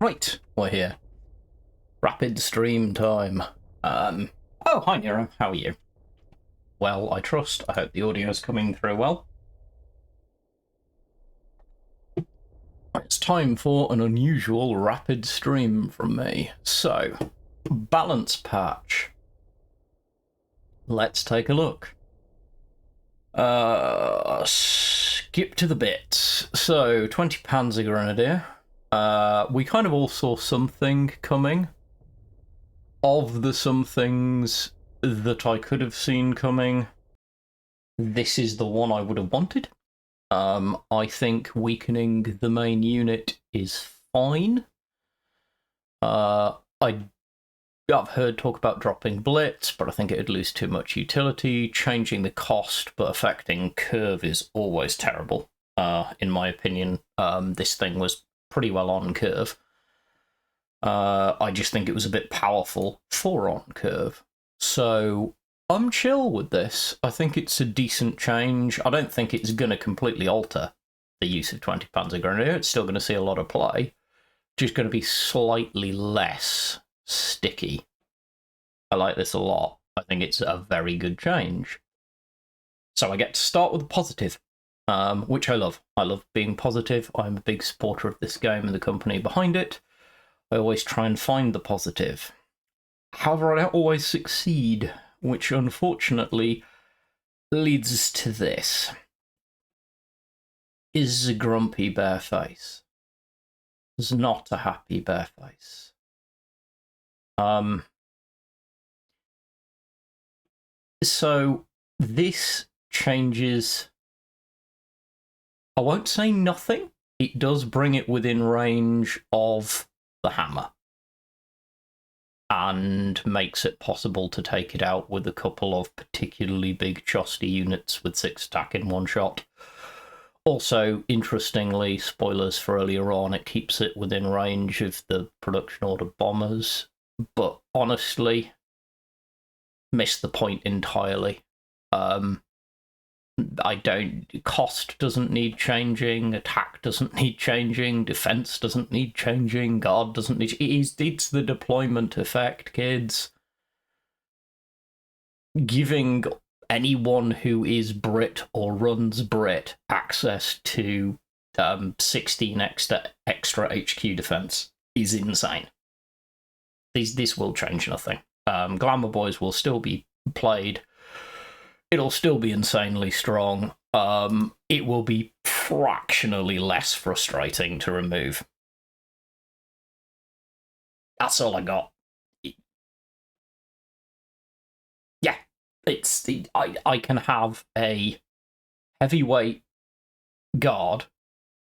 Right, we're here. Rapid stream time. Oh, hi Nero, how are you? Well, I trust. I hope the audio's coming through well. It's time for an unusual rapid stream from me. So, balance patch. Let's take a look. Skip to the bits. So, 20 Panzer Grenadier. We kind of all saw something coming. Of the some things that I could have seen coming, this is the one I would have wanted. I think weakening the main unit is fine. I've heard talk about dropping Blitz, but I think it'd lose too much utility. Changing the cost but affecting curve is always terrible. In my opinion, this thing was pretty well on curve. I just think it was a bit powerful for on curve. So I'm chill with this. I think it's a decent change. I don't think it's going to completely alter the use of 20 Panzer Grenadier. It's still going to see a lot of play. Just going to be slightly less sticky. I like this a lot. I think it's a very good change. So I get to start with a positive, which I love. I love being positive. I'm a big supporter of this game and the company behind it. I always try and find the positive. However, I don't always succeed, which unfortunately leads us to this. Is a grumpy bare face. Is not a happy bare face. So this changes, I won't say nothing. It does bring it within range of the hammer and makes it possible to take it out with a couple of particularly big chosty units with 6 attack in one shot. Also, interestingly, spoilers for earlier on, it keeps it within range of the production order bombers, but honestly, missed the point entirely. Cost doesn't need changing, attack doesn't need changing, defense doesn't need changing, guard doesn't need. It's the deployment effect, kids. Giving anyone who is Brit or runs Brit access to 16 extra HQ defense is insane. This will change nothing. Glamour Boys will still be played. It'll still be insanely strong. It will be fractionally less frustrating to remove. That's all I got. Yeah, I can have a heavyweight guard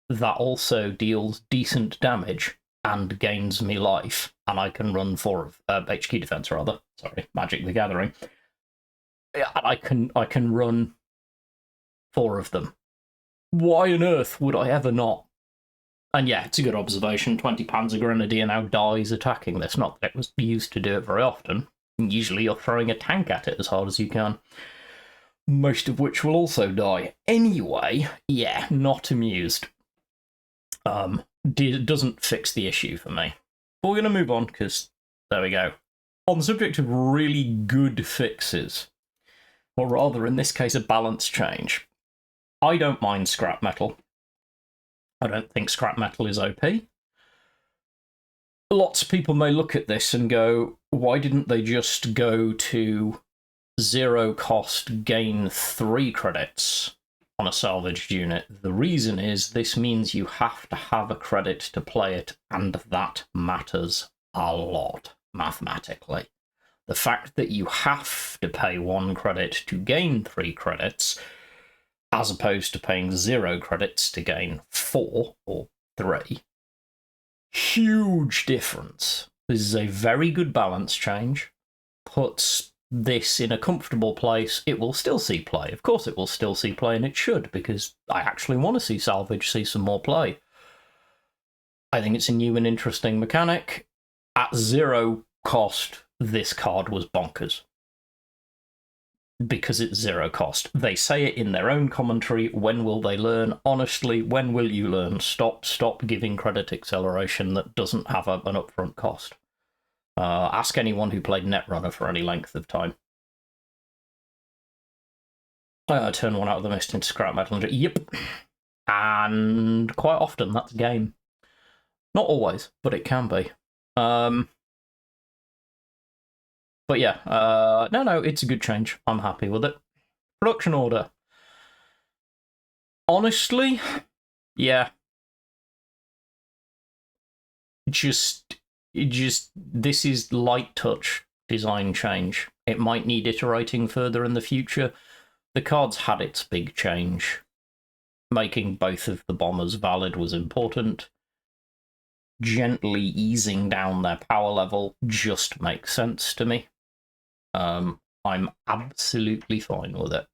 that also deals decent damage and gains me life, and I can run 4 of HQ defense rather. Sorry, Magic the Gathering. I can run 4 of them. Why on earth would I ever not? And yeah, it's a good observation. 20 Panzer Grenadier now dies attacking this. Not that it was used to do it very often. Usually you're throwing a tank at it as hard as you can. Most of which will also die. Anyway, yeah, not amused. Doesn't fix the issue for me. But we're going to move on, because there we go. On the subject of really good fixes, or rather, in this case, a balance change. I don't mind scrap metal. I don't think scrap metal is OP. Lots of people may look at this and go, why didn't they just go to 0 cost, gain 3 credits on a salvaged unit? The reason is this means you have to have a credit to play it, and that matters a lot mathematically. The fact that you have to pay 1 credit to gain 3 credits, as opposed to paying 0 credits to gain 4 or 3, huge difference. This is a very good balance change. Puts this in a comfortable place. It will still see play. Of course it will still see play, and it should, because I actually want to see salvage see some more play. I think it's a new and interesting mechanic. At 0 cost, this card was bonkers. because it's zero cost. They say it in their own commentary. When will they learn? Honestly, when will you learn? Stop giving credit acceleration that doesn't have an upfront cost. Ask anyone who played Netrunner for any length of time. Turn one out of the mist into scrap metal. Yep. And quite often that's game. Not always, but it can be. But yeah, no, it's a good change. I'm happy with it. Production order. Honestly, yeah. Just this is light touch design change. It might need iterating further in the future. The cards had its big change. Making both of the bombers valid was important. Gently easing down their power level just makes sense to me. I'm absolutely fine with it.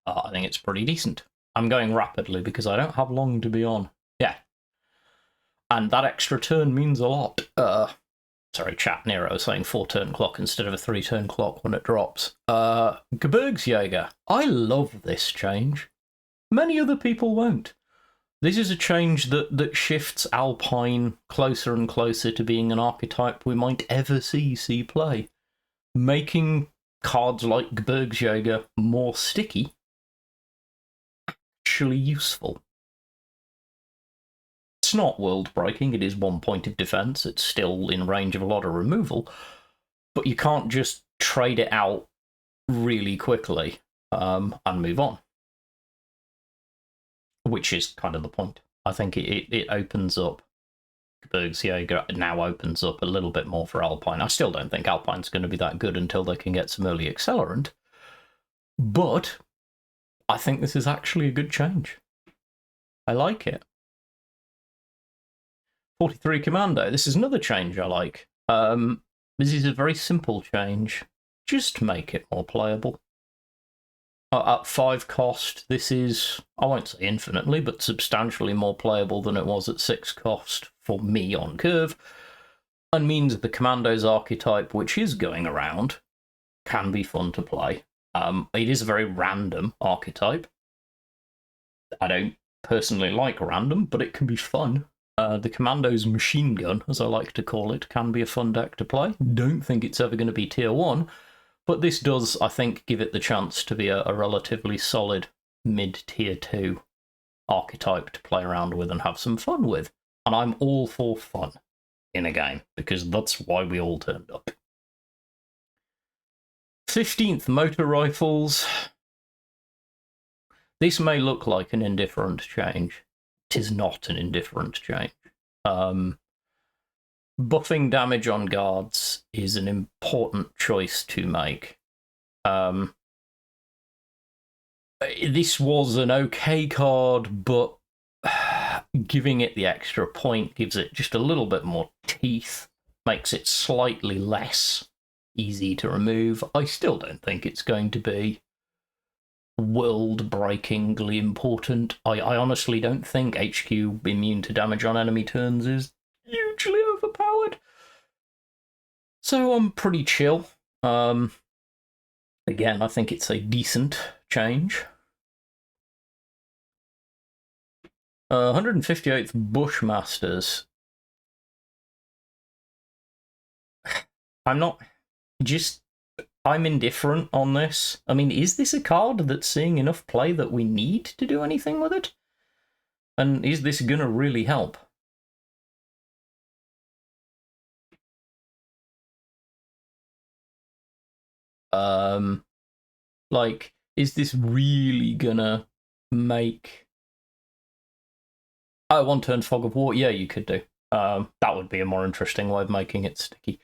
I think it's pretty decent. I'm going rapidly because I don't have long to be on. Yeah. And that extra turn means a lot. Sorry, chat Nero saying 4-turn clock instead of a 3-turn clock when it drops. Gebirgsjäger. I love this change. Many other people won't. This is a change that shifts Alpine closer and closer to being an archetype we might ever see play. Making cards like Gebirgsjäger more sticky, actually useful. It's not world-breaking, it is 1 point of defense, it's still in range of a lot of removal, but you can't just trade it out really quickly and move on. Which is kind of the point. I think it opens up. Gebirgsjäger now opens up a little bit more for Alpine. I still don't think Alpine's going to be that good until they can get some early accelerant. But I think this is actually a good change. I like it. 43 Commando. This is another change I like. This is a very simple change. Just make it more playable. At 5 cost, this is, I won't say infinitely, but substantially more playable than it was at 6 cost for me on curve, and means the Commandos archetype, which is going around, can be fun to play. It is a very random archetype. I don't personally like random, but it can be fun. The Commandos machine gun, as I like to call it, can be a fun deck to play. Don't think it's ever going to be tier 1, but this does, I think, give it the chance to be a relatively solid mid-tier 2 archetype to play around with and have some fun with. And I'm all for fun in a game, because that's why we all turned up. 15th, motor rifles. This may look like an indifferent change. It is not an indifferent change. Buffing damage on guards is an important choice to make. This was an okay card, but giving it the extra point gives it just a little bit more teeth, makes it slightly less easy to remove. I still don't think it's going to be world-breakingly important. I honestly don't think HQ immune to damage on enemy turns is hugely overpowered. So I'm pretty chill. Again, I think it's a decent change. 158th Bushmasters. I'm indifferent on this. I mean, is this a card that's seeing enough play that we need to do anything with it? And is this gonna really help? Like, is this really gonna make... Oh, 1-turn Fog of War? Yeah, you could do. That would be a more interesting way of making it sticky.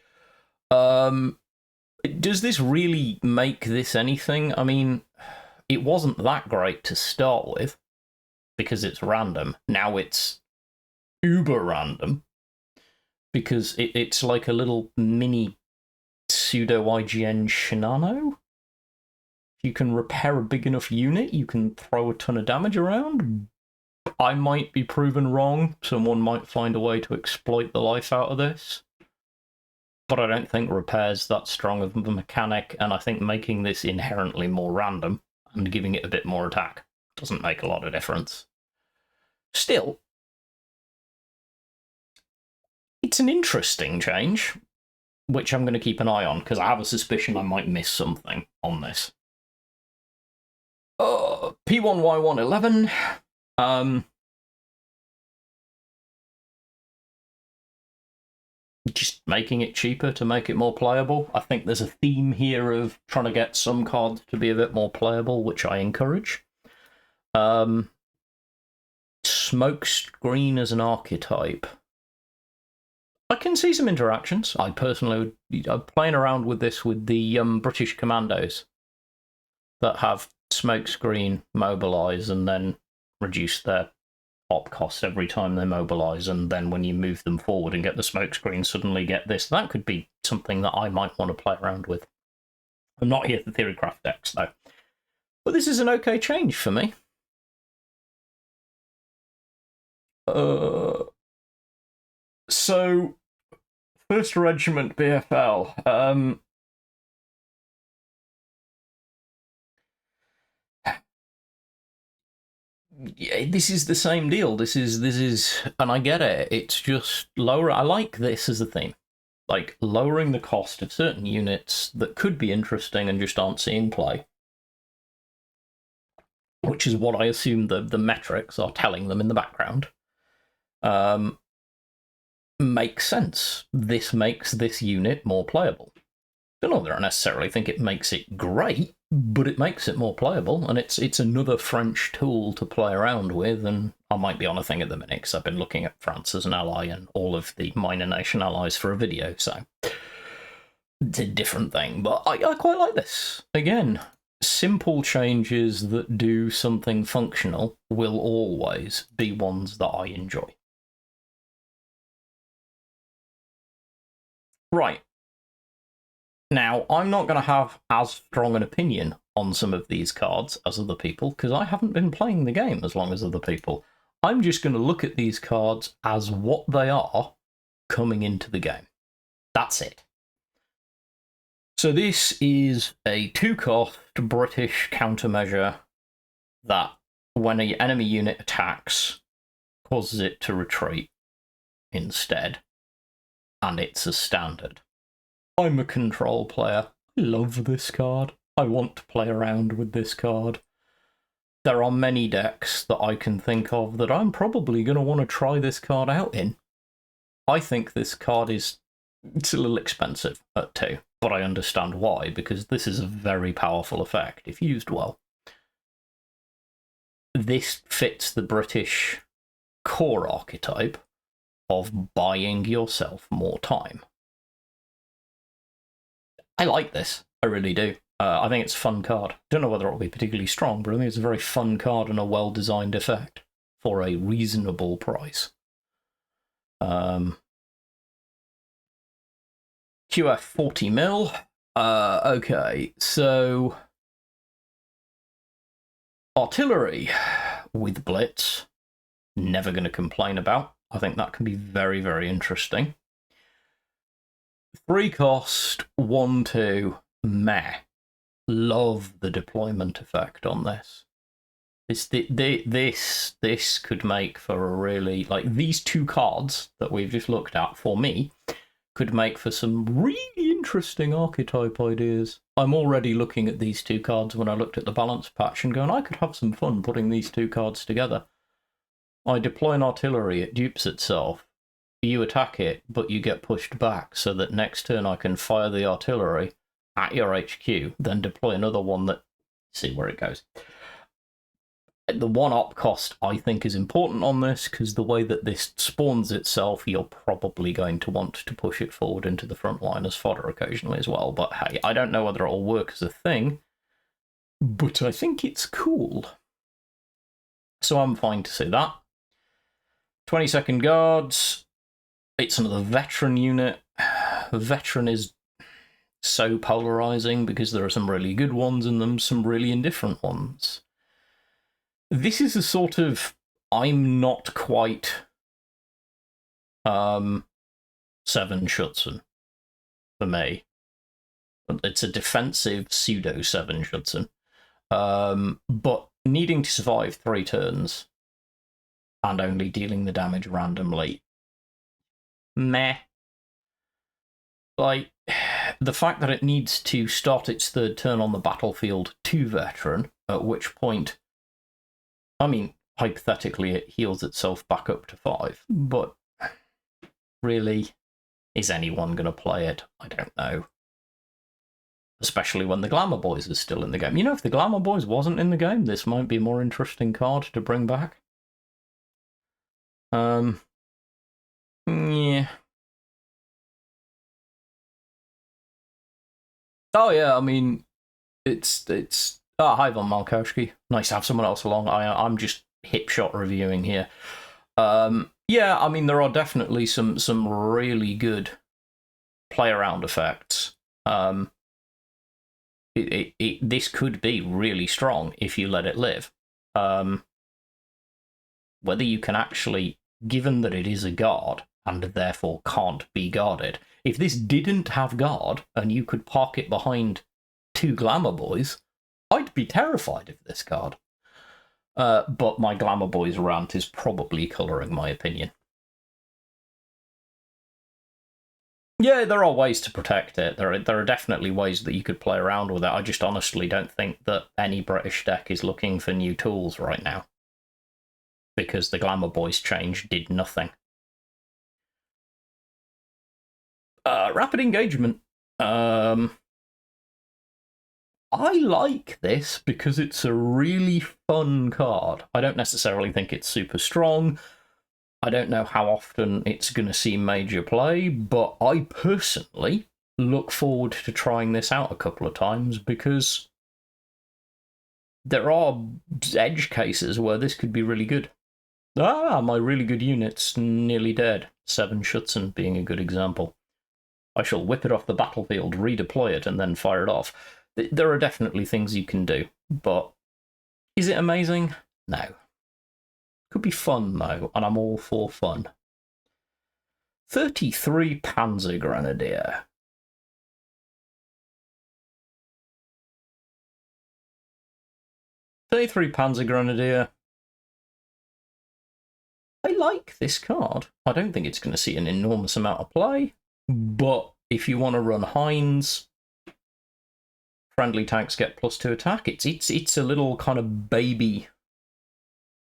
Does this really make this anything? I mean, it wasn't that great to start with, because it's random. Now it's uber random, because it's like a little mini pseudo-IGN Shinano. If you can repair a big enough unit, you can throw a ton of damage around. I might be proven wrong. Someone might find a way to exploit the life out of this. but I don't think repair's that strong of a mechanic, and I think making this inherently more random and giving it a bit more attack doesn't make a lot of difference. Still, it's an interesting change, which I'm going to keep an eye on, because I have a suspicion I might miss something on this. P1Y111. Just making it cheaper to make it more playable. I think there's a theme here of trying to get some cards to be a bit more playable, which I encourage. Smokescreen as an archetype. I can see some interactions. I personally I'm playing around with this with the British Commandos that have smokescreen, mobilise, and then reduce their op cost every time they mobilise, and then when you move them forward and get the smokescreen, suddenly get this. That could be something that I might want to play around with. I'm not here for Theorycraft decks, though. But this is an okay change for me. So, 1st Regiment BFL. Yeah, this is the same deal. This is, and I get it. It's just lower. I like this as a theme, like lowering the cost of certain units that could be interesting and just aren't seeing play, which is what I assume the metrics are telling them in the background. Makes sense. This makes this unit more playable. Don't know that I necessarily think it makes it great, but it makes it more playable, and it's another French tool to play around with, and I might be on a thing at the minute, because I've been looking at France as an ally and all of the minor nation allies for a video, so it's a different thing, but I quite like this. Again, simple changes that do something functional will always be ones that I enjoy. Right. Now, I'm not going to have as strong an opinion on some of these cards as other people, because I haven't been playing the game as long as other people. I'm just going to look at these cards as what they are coming into the game. That's it. So this is a 2-cost British countermeasure that, when an enemy unit attacks, causes it to retreat instead, and it's a standard. I'm a control player. I love this card. I want to play around with this card. There are many decks that I can think of that I'm probably going to want to try this card out in. I think this card it's a little expensive at 2, but I understand why, because this is a very powerful effect if used well. This fits the British core archetype of buying yourself more time. I like this. I really do. I think it's a fun card. Don't know whether it'll be particularly strong, but I think it's a very fun card and a well-designed effect for a reasonable price. QF 40 mil. Okay, so artillery with Blitz. Never going to complain about. I think that can be very, very interesting. 3-cost, 1/2, meh. Love the deployment effect on this. This could make for a really, like, these 2 cards that we've just looked at, for me, could make for some really interesting archetype ideas. I'm already looking at these 2 cards when I looked at the balance patch and going, I could have some fun putting these 2 cards together. I deploy an artillery, it dupes itself. You attack it, but you get pushed back, so that next turn I can fire the artillery at your HQ, then deploy another one that... see where it goes. The 1 op cost, I think, is important on this, because the way that this spawns itself, you're probably going to want to push it forward into the front line as fodder occasionally as well. But hey, I don't know whether it'll work as a thing, but I think it's cool. So I'm fine to see that. 22nd Guards. It's another veteran unit. Veteran is so polarizing because there are some really good ones in them, some really indifferent ones. This is a sort of, I'm not quite 7 Schutzen. for me. It's a defensive pseudo 7 Schutzen. But needing to survive 3 turns and only dealing the damage randomly. Meh. Like, the fact that it needs to start its 3rd turn on the battlefield to veteran, at which point, I mean, hypothetically it heals itself back up to 5, but really, is anyone going to play it? I don't know. Especially when the Glamour Boys are still in the game. You know, if the Glamour Boys wasn't in the game, this might be a more interesting card to bring back. Yeah. Oh yeah, I mean, it's hi Von Malkowski. Nice to have someone else along. I'm just hip shot reviewing here. Yeah, I mean, there are definitely some really good play around effects. This could be really strong if you let it live. Whether you can actually, given that it is a guard and therefore can't be guarded, if this didn't have guard and you could park it behind 2 Glamour Boys, I'd be terrified of this card. But my Glamour Boys rant is probably colouring my opinion. Yeah, there are ways to protect it. There are definitely ways that you could play around with it. I just honestly don't think that any British deck is looking for new tools right now, because the Glamour Boys change did nothing. Rapid engagement. I like this because it's a really fun card. I don't necessarily think it's super strong. I don't know how often it's going to see major play, but I personally look forward to trying this out a couple of times because there are edge cases where this could be really good. My really good unit's nearly dead. 7 Schutzen being a good example. I shall whip it off the battlefield, redeploy it, and then fire it off. There are definitely things you can do, but is it amazing? No. Could be fun, though, and I'm all for fun. 33 Panzer Grenadier. Panzer Grenadier. I like this card. I don't think it's going to see an enormous amount of play, but if you want to run Heinz, friendly tanks get +2 attack. It's a little kind of baby.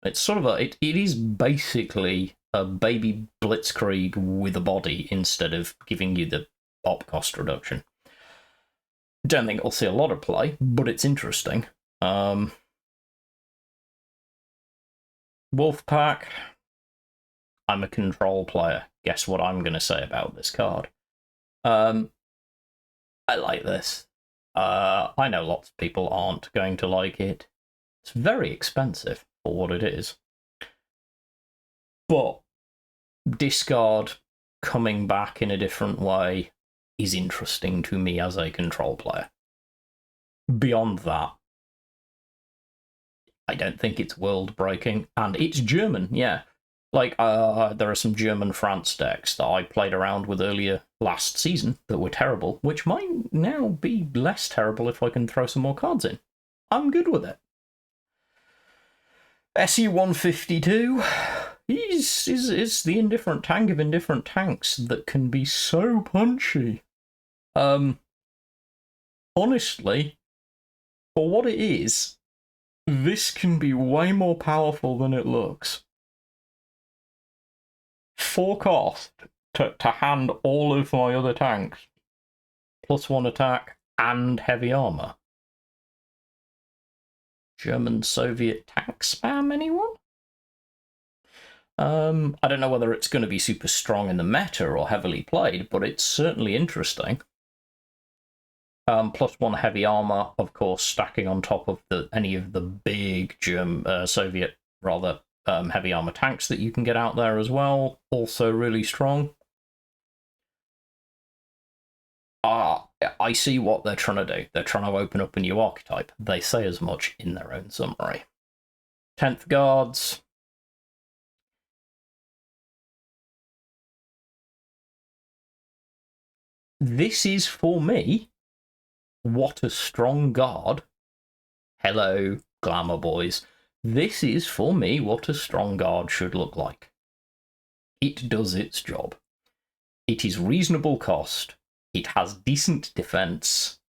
It's sort of it is basically a baby blitzkrieg with a body instead of giving you the op cost reduction. Don't think it'll see a lot of play, but it's interesting. Wolfpack. I'm a control player. Guess what I'm going to say about this card? I like this. I know lots of people aren't going to like it. It's very expensive for what it is. But discard coming back in a different way is interesting to me as a control player. Beyond that, I don't think it's world breaking, and it's German, yeah. Like, there are some German France decks that I played around with earlier last season that were terrible, which might now be less terrible if I can throw some more cards in. I'm good with it. SU-152 is the indifferent tank of indifferent tanks that can be so punchy. Honestly, for what it is, this can be way more powerful than it looks. 4 cost to hand all of my other tanks, +1 attack and heavy armor. German-Soviet tank spam, anyone? I don't know whether it's going to be super strong in the meta or heavily played, but it's certainly interesting. +1 heavy armor, of course, stacking on top of any of the big Soviet heavy armor tanks that you can get out there as well. Also really strong. I see what they're trying to do. They're trying to open up a new archetype. They say as much in their own summary. 10th Guards. This is, for me, what a strong guard. Hello, glamour boys. This is, for me, what a strong guard should look like. It does its job. It is reasonable cost. It has decent defense.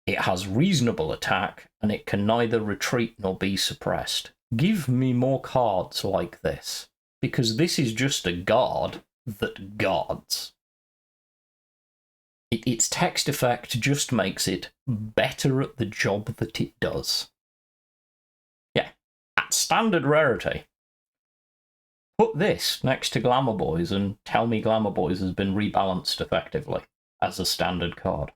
It has reasonable attack, and it can neither retreat nor be suppressed. Give me more cards like this, because this is just a guard that guards. Its text effect just makes it better at the job that it does. Yeah, at standard rarity. Put this next to Glamour Boys and tell me Glamour Boys has been rebalanced effectively as a standard card.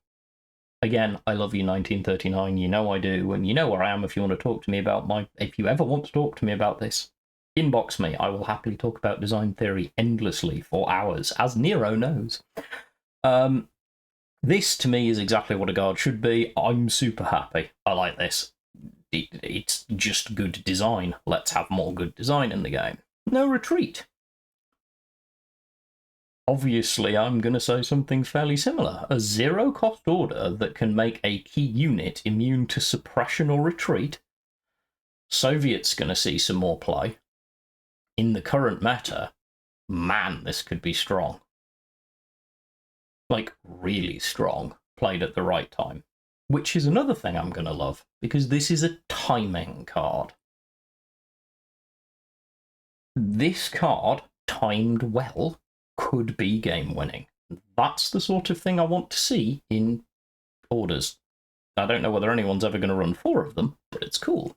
Again, I love you 1939, you know I do, and you know where I am if you want to talk to me about if you ever want to talk to me about this. Inbox me, I will happily talk about design theory endlessly for hours, as Nero knows. This, to me, is exactly what a guard should be. I'm super happy. I like this. It's just good design. Let's have more good design in the game. No retreat. Obviously, I'm going to say something fairly similar. A zero-cost order that can make a key unit immune to suppression or retreat. Soviet's going to see some more play. In the current meta, man, this could be strong. Like, really strong, played at the right time. Which is another thing I'm going to love, because this is a timing card. This card, timed well, could be game-winning. That's the sort of thing I want to see in orders. I don't know whether anyone's ever going to run 4 of them, but it's cool.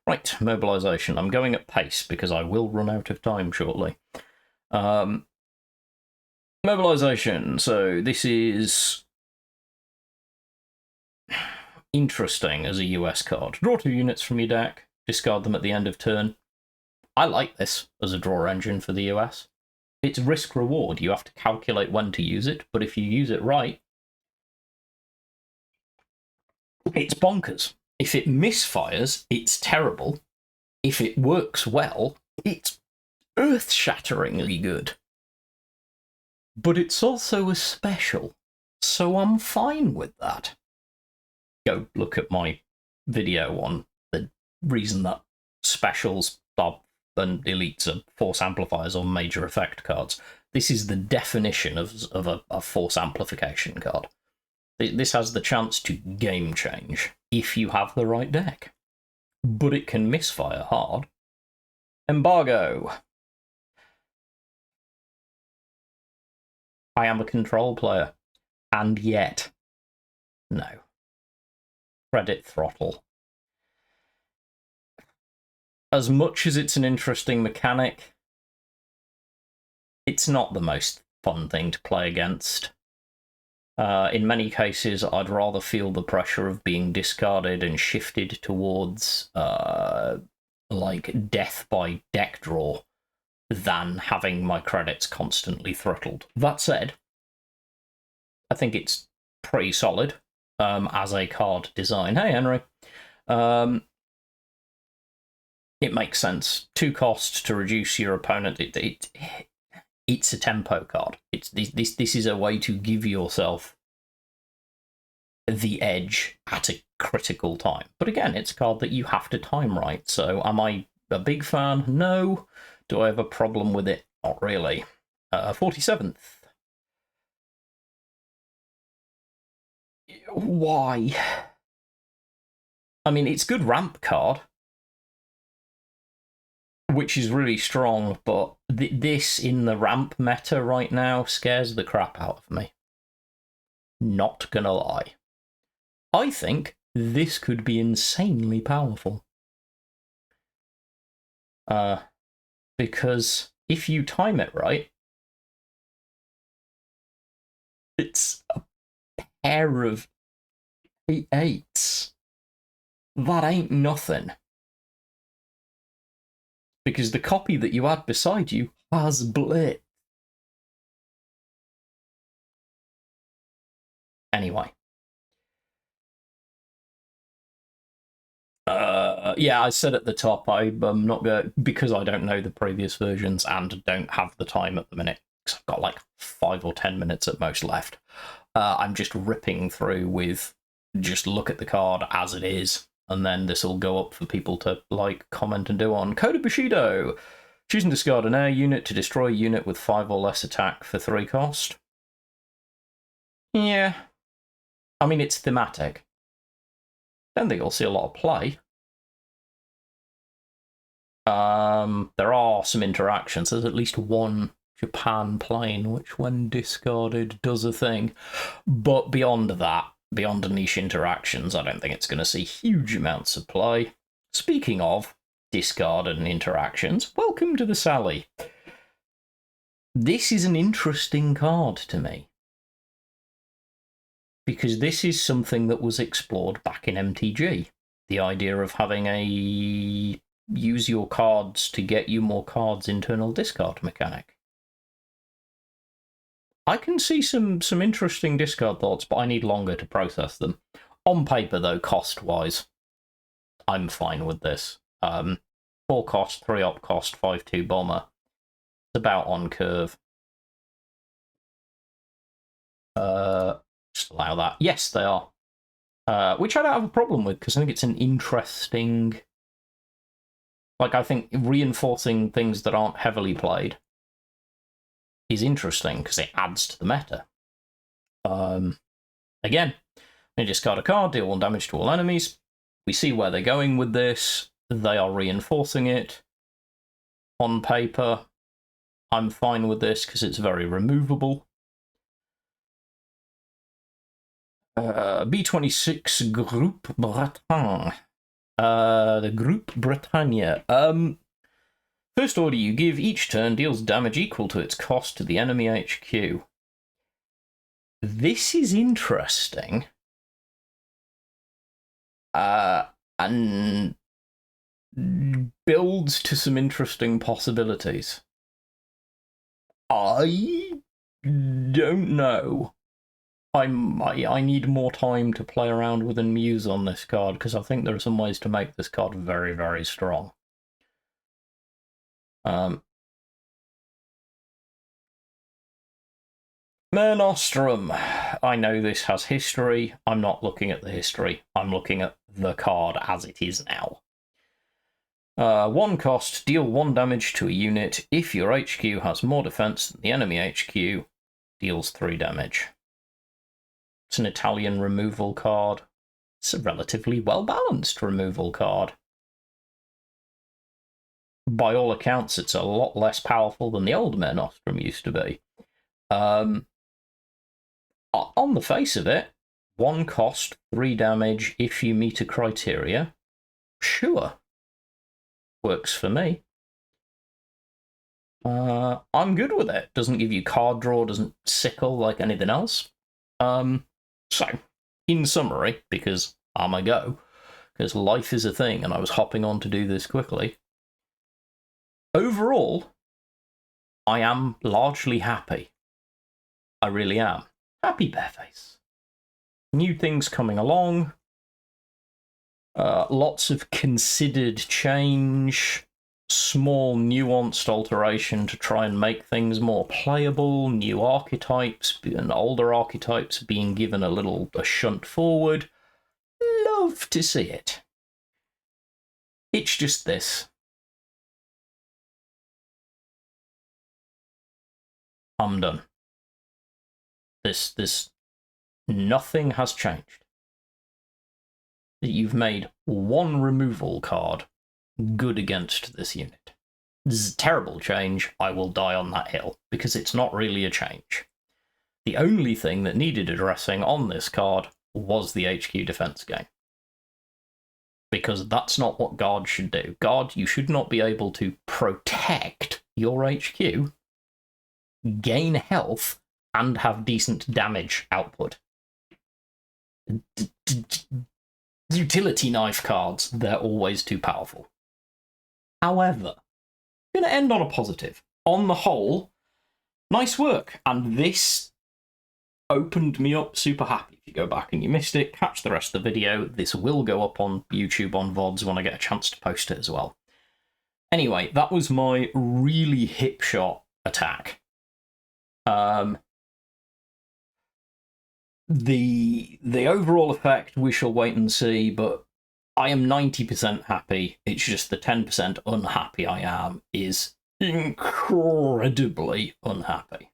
Right, mobilization. I'm going at pace, because I will run out of time shortly. Mobilization. So this is interesting as a US card. Draw 2 units from your deck, discard them at the end of turn. I like this as a draw engine for the US. It's risk-reward. You have to calculate when to use it, but if you use it right, it's bonkers. If it misfires, it's terrible. If it works well, it's earth-shatteringly good. But it's also a special, so I'm fine with that. Go look at my video on the reason that specials and elites are force amplifiers on major effect cards. This is the definition of a force amplification card. This has the chance to game change if you have the right deck. But it can misfire hard. Embargo. I am a control player. And yet, no. Credit throttle. As much as it's an interesting mechanic, it's not the most fun thing to play against. In many cases, I'd rather feel the pressure of being discarded and shifted towards, like, death by deck draw than having my credits constantly throttled. That said, I think it's pretty solid as a card design. Hey, Henry. It makes sense. 2 costs to reduce your opponent. It's a tempo card. This is a way to give yourself the edge at a critical time. But again, it's a card that you have to time right. So am I a big fan? No. Do I have a problem with it? Not really. 47th. Why? I mean, it's good ramp card, which is really strong, but this in the ramp meta right now scares the crap out of me. Not gonna lie. I think this could be insanely powerful. Because if you time it right, it's a pair of 8/8s. That ain't nothing. Because the copy that you had beside you has Blitz. Anyway. Yeah, I said at the top, I'm not going because I don't know the previous versions and don't have the time at the minute. because I've got like 5 or 10 minutes at most left. I'm just ripping through with just look at the card as it is, and then this will go up for people to like, comment, and do on. Coda Bushido. Choose and discard an air unit to destroy a unit with 5 or less attack for 3 cost. Yeah. I mean, it's thematic. Don't think you'll see a lot of play. There are some interactions. There's at least one Japan plane which, when discarded, does a thing. But beyond that, beyond the niche interactions, I don't think it's going to see huge amounts of play. Speaking of discarded and interactions, welcome to the Sally. This is an interesting card to me, because this is something that was explored back in MTG. The idea of having a use your cards to get you more cards internal discard mechanic. I can see some interesting discard thoughts, but I need longer to process them. On paper, though, cost-wise, I'm fine with this. 4 cost, 3 op cost, 5/2 bomber. It's about on curve. Just allow that. Yes, they are. Which I don't have a problem with, because I think it's an interesting... Like, I think reinforcing things that aren't heavily played is interesting, because it adds to the meta. Again, you discard a card, deal 1 damage to all enemies. We see where they're going with this. They are reinforcing it. On paper, I'm fine with this, because it's very removable. B26 Groupe Bretagne. The Groupe Bretagne. First order you give each turn deals damage equal to its cost to the enemy HQ. This is interesting. And builds to some interesting possibilities. I don't know. I need more time to play around with and muse on this card, because I think there are some ways to make this card very, very strong. Mare Nostrum. I know this has history. I'm not looking at the history. I'm looking at the card as it is now. 1 cost, deal 1 damage to a unit. If your HQ has more defense than the enemy HQ, deals 3 damage. It's an Italian removal card. It's a relatively well-balanced removal card. By all accounts, it's a lot less powerful than the old Mare Nostrum used to be. On the face of it, 1 cost, 3 damage if you meet a criteria. Sure. Works for me. I'm good with it. Doesn't give you card draw, doesn't sickle like anything else. So, in summary, because I'm a go, because life is a thing and I was hopping on to do this quickly, overall, I am largely happy. I really am. Happy Bareface. New things coming along. Lots of considered change. Small nuanced alteration to try and make things more playable. New archetypes and older archetypes being given a shunt forward. Love to see it. It's just this. I'm done. This nothing has changed. You've made 1 removal card good against this unit. This is a terrible change. I will die on that hill, because it's not really a change. The only thing that needed addressing on this card was the HQ defense gain. Because that's not what Guard should do. Guard, you should not be able to protect your HQ, gain health, and have decent damage output. Utility knife cards, they're always too powerful. However, I'm going to end on a positive. On the whole, nice work. And this opened me up super happy. If you go back and you missed it, catch the rest of the video. This will go up on YouTube on VODs when I get a chance to post it as well. Anyway, that was my really hip shot attack. The overall effect we shall wait and see, but I am 90% happy. It's just the 10% unhappy I am is incredibly unhappy.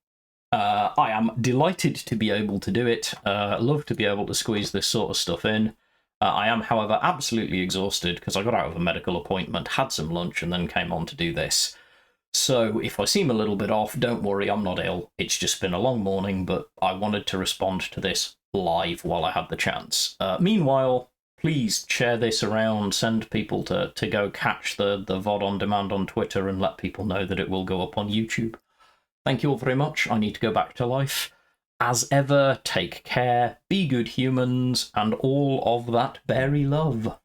I am delighted to be able to do it. Love to be able to squeeze this sort of stuff in. I am, however, absolutely exhausted because I got out of a medical appointment, had some lunch, and then came on to do this. So if I seem a little bit off, don't worry, I'm not ill. It's just been a long morning, but I wanted to respond to this live while I had the chance. Meanwhile, please share this around, send people to go catch the VOD on demand on Twitter and let people know that it will go up on YouTube. Thank you all very much. I need to go back to life. As ever, take care, be good humans, and all of that berry love.